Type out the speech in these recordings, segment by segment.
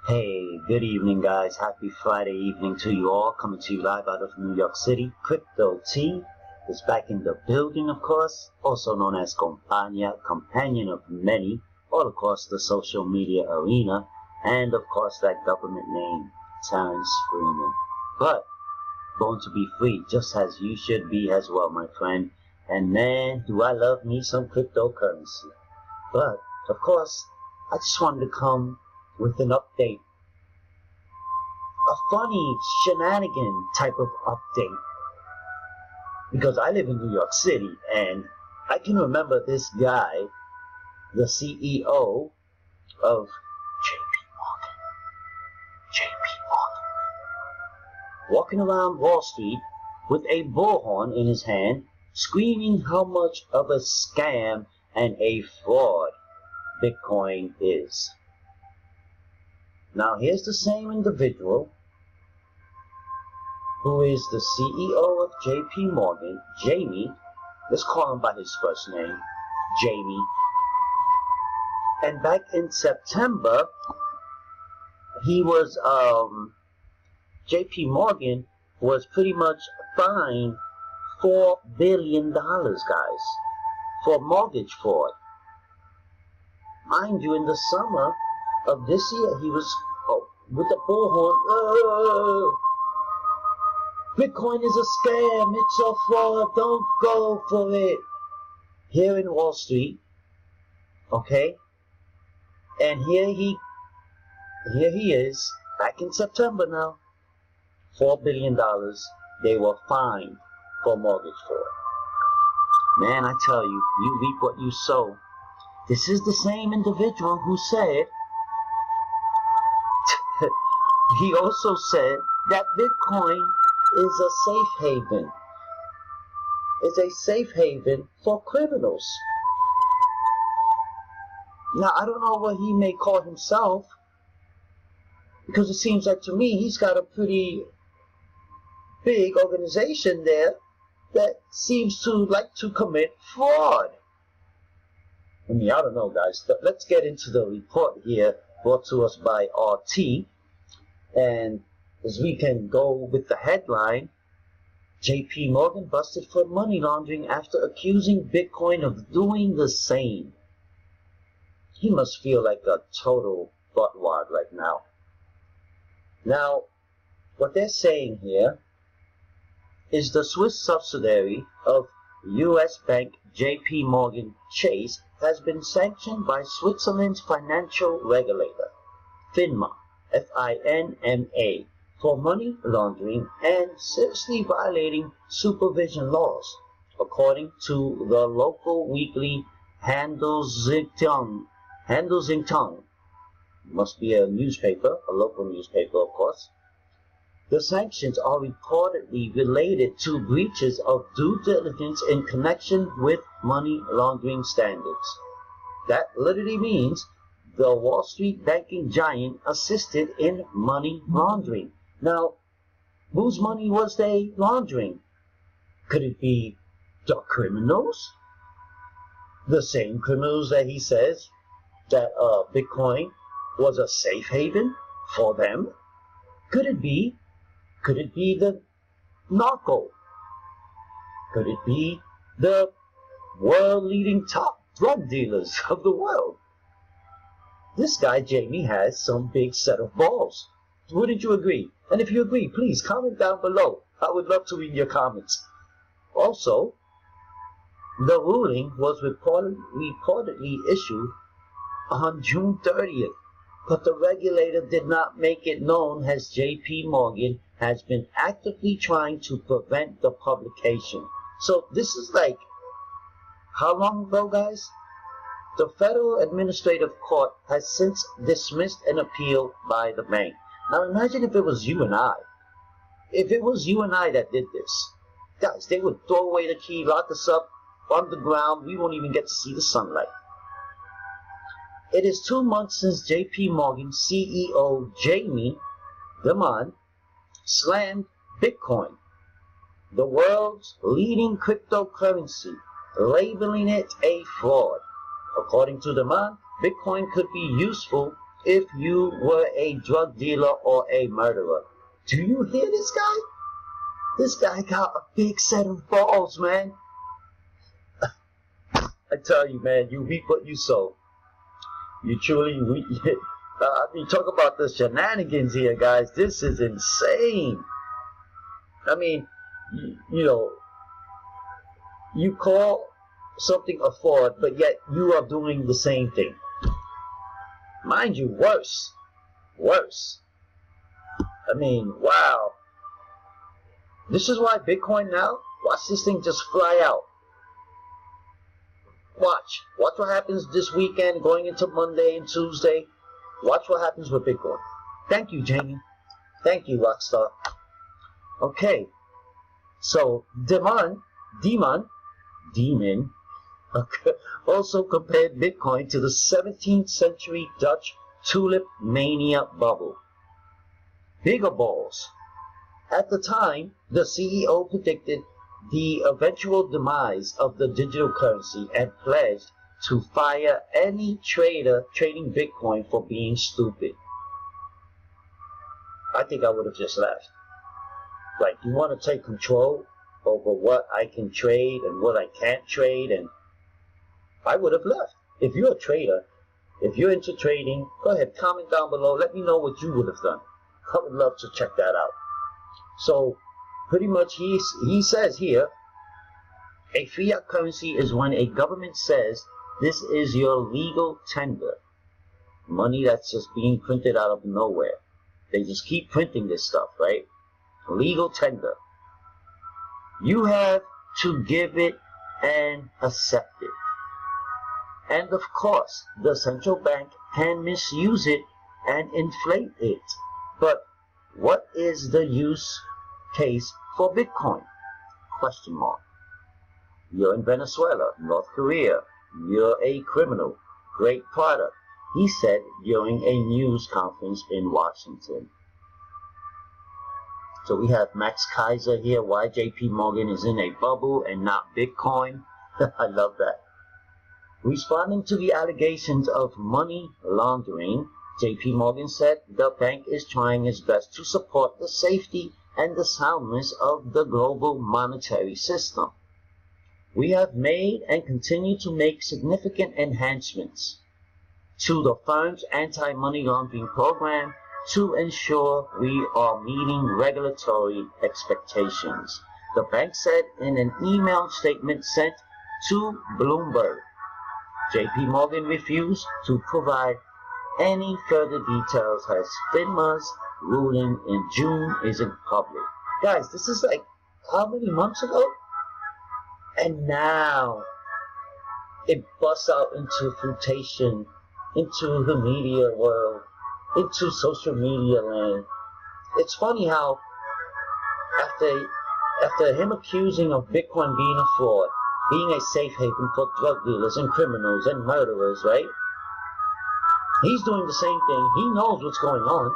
Hey, good evening, guys. Happy Friday evening to you all. Coming to you live out of New York City. Crypto T is back in the building, of course, also known as Compania, companion of many, all across the social media arena, and of course that government name, Terrence Freeman. But born to be free, just as you should be as well, my friend. And man, do I love me some cryptocurrency. But, of course, I just wanted to come with an update. A funny shenanigan type of update. Because I live in New York City, and I can remember this guy, the CEO of JP Morgan, walking around Wall Street with a bullhorn in his hand, screaming how much of a scam and a fraud Bitcoin is. Now here's the same individual who is the CEO of JP Morgan, Jamie. Let's call him by his first name, Jamie. And back in September, he was, JP Morgan was pretty much fined $4 billion, guys, for mortgage fraud. Mind you, in the summer of this year, he was with the bullhorn. Bitcoin is a scam. It's a fraud. Don't go for it. Here in Wall Street, okay. And here he is back in September now. $4 billion they were fined for mortgage fraud. Man, I tell you, you reap what you sow. This is the same individual who said, he also said that Bitcoin is a safe haven. It's a safe haven for criminals. Now, I don't know what he may call himself, because it seems like to me he's got a pretty big organization there that seems to like to commit fraud. I mean, I don't know, guys. But let's get into the report here brought to us by RT. And as we can go with the headline, JP Morgan busted for money laundering after accusing Bitcoin of doing the same. He must feel like a total buttwad right now. Now, what they're saying here is the Swiss subsidiary of U.S. bank JP Morgan Chase has been sanctioned by Switzerland's financial regulator, FINMA, F-I-N-M-A, for money laundering and seriously violating supervision laws, according to the local weekly Handelszeitung. Must be a newspaper, a local newspaper, of course. The sanctions are reportedly related to breaches of due diligence in connection with money laundering standards. That literally means the Wall Street banking giant assisted in money laundering. Now, whose money was they laundering? Could it be the criminals? The same criminals that he says that Bitcoin was a safe haven for them? Could it be the narco? Could it be the world-leading top drug dealers of the world? This guy, Jamie, has some big set of balls. Wouldn't you agree? And if you agree, please comment down below. I would love to read your comments. Also, the ruling was reportedly issued on June 30th, but the regulator did not make it known as JP Morgan has been actively trying to prevent the publication. So this is like, how long ago, guys? The Federal Administrative Court has since dismissed an appeal by the bank. Now imagine if it was you and I. If it was you and I that did this. Guys, they would throw away the key, lock us up on the ground. We won't even get to see the sunlight. It is 2 months since JP Morgan CEO Jamie Dimon slammed Bitcoin, the world's leading cryptocurrency, labeling it a fraud. According to Dimon, Bitcoin could be useful if you were a drug dealer or a murderer. Do you hear this guy? This guy got a big set of balls, man. I tell you, man, you reap what you sow. You truly reap. I mean, talk about the shenanigans here, guys. This is insane. I mean, you know, you call something a fraud, but yet you are doing the same thing. Mind you, worse. Worse. I mean, wow. This is why Bitcoin now, watch this thing just fly out. Watch. Watch what happens this weekend, going into Monday and Tuesday. Watch what happens with Bitcoin. Thank you, Jamie. Thank you, Rockstar. Okay. So, Dimon, also compared Bitcoin to the 17th century Dutch tulip mania bubble. Bigger balls. At the time, the CEO predicted the eventual demise of the digital currency and pledged to fire any trader trading Bitcoin for being stupid. I think I would have just left. Like, you want to take control over what I can trade and what I can't trade, and I would have left. If you're a trader, if you're into trading, go ahead, comment down below. Let me know what you would have done. I would love to check that out. So, pretty much he says here, a fiat currency is when a government says this is your legal tender. Money that's just being printed out of nowhere. They just keep printing this stuff, right? Legal tender. You have to give it and accept it. And of course, the central bank can misuse it and inflate it. But what is the use case for Bitcoin? Question mark. You're in Venezuela, North Korea. You're a criminal. Great product, he said during a news conference in Washington. So we have Max Kaiser here, why JP Morgan is in a bubble and not Bitcoin. I love that. Responding to the allegations of money laundering, JP Morgan said the bank is trying its best to support the safety and the soundness of the global monetary system. We have made and continue to make significant enhancements to the firm's anti-money laundering program to ensure we are meeting regulatory expectations, the bank said in an email statement sent to Bloomberg. JP Morgan refused to provide any further details as FINMA's ruling in June isn't public. Guys, this is like how many months ago? And now it busts out into fruition, into the media world, into social media land. It's funny how after him accusing of Bitcoin being a fraud, being a safe haven for drug dealers and criminals and murderers, right? He's doing the same thing. He knows what's going on.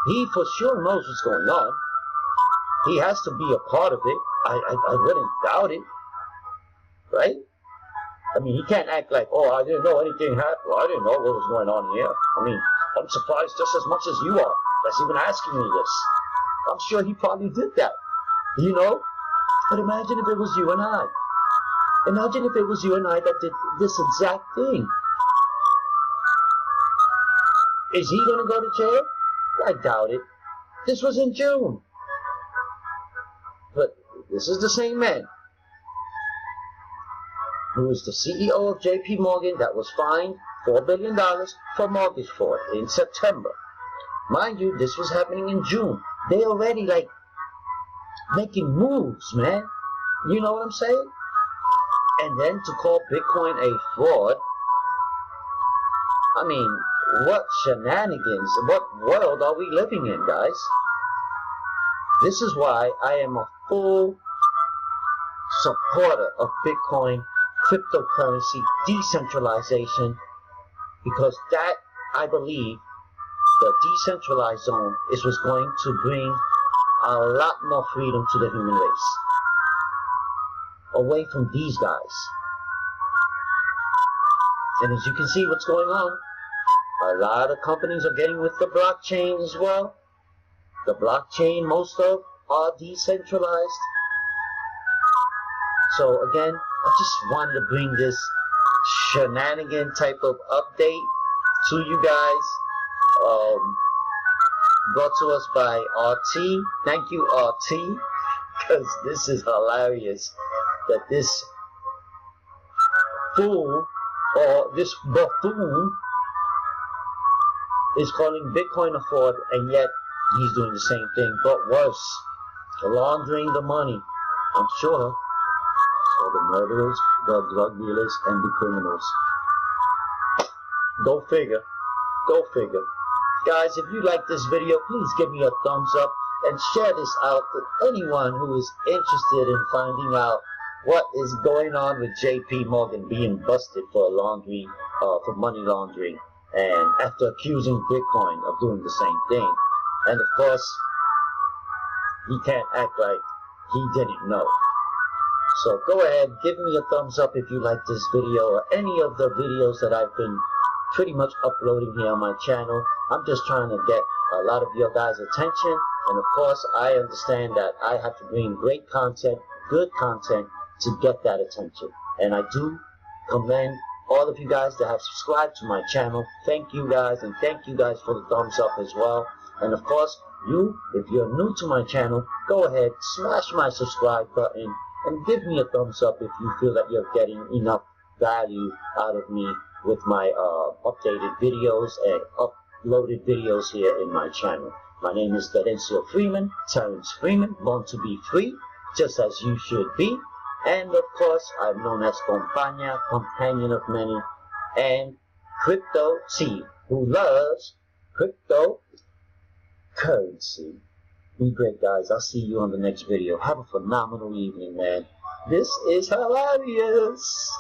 He for sure knows what's going on. He has to be a part of it. I wouldn't doubt it. Right? I mean, he can't act like, oh, I didn't know anything happened. Well, I didn't know what was going on here. I mean, I'm surprised just as much as you are. That's even asking me this. I'm sure he probably did that. You know? But imagine if it was you and I. Imagine if it was you and I that did this exact thing. Is he going to go to jail? I doubt it. This was in June. But this is the same man who is the CEO of JP Morgan that was fined $4 billion for mortgage fraud in September. Mind you, this was happening in June. They already like making moves, man. You know what I'm saying? And then to call Bitcoin a fraud, I mean, what shenanigans, what world are we living in, guys? This is why I am a full supporter of Bitcoin, cryptocurrency, decentralization, because that, I believe, the decentralized zone is what's going to bring a lot more freedom to the human race. Away from these guys. And as you can see what's going on, A lot of companies are getting with the blockchain as well. The blockchain, most of, are decentralized. So again, I just wanted to bring this shenanigan type of update to you guys. Brought to us by RT. Thank you, RT, because this is hilarious that this fool or this buffoon is calling Bitcoin a fraud, and yet he's doing the same thing, but worse, laundering the money. I'm sure. So the murderers, the drug dealers, and the criminals. Go figure. Go figure. Guys, if you like this video, please give me a thumbs up and share this out with anyone who is interested in finding out what is going on with JP Morgan being busted for for money laundering, and after accusing Bitcoin of doing the same thing. And of course, he can't act like he didn't know. So go ahead, give me a thumbs up if you like this video or any of the videos that I've been pretty much uploading here on my channel. I'm just trying to get a lot of your guys' attention, and of course I understand that I have to bring great content, good content, to get that attention. And I do commend all of you guys that have subscribed to my channel. Thank you guys, and thank you guys for the thumbs up as well. And of course, if you're new to my channel, go ahead, smash my subscribe button and give me a thumbs up if you feel that you're getting enough value out of me with my updated videos and uploaded videos here in my channel. My name is Terence Freeman, Terence Freeman, born to be free, just as you should be. And of course, I'm known as Compañía, companion of many, and Crypto T, who loves cryptocurrency. Be great, guys. I'll see you on the next video. Have a phenomenal evening, man. This is hilarious.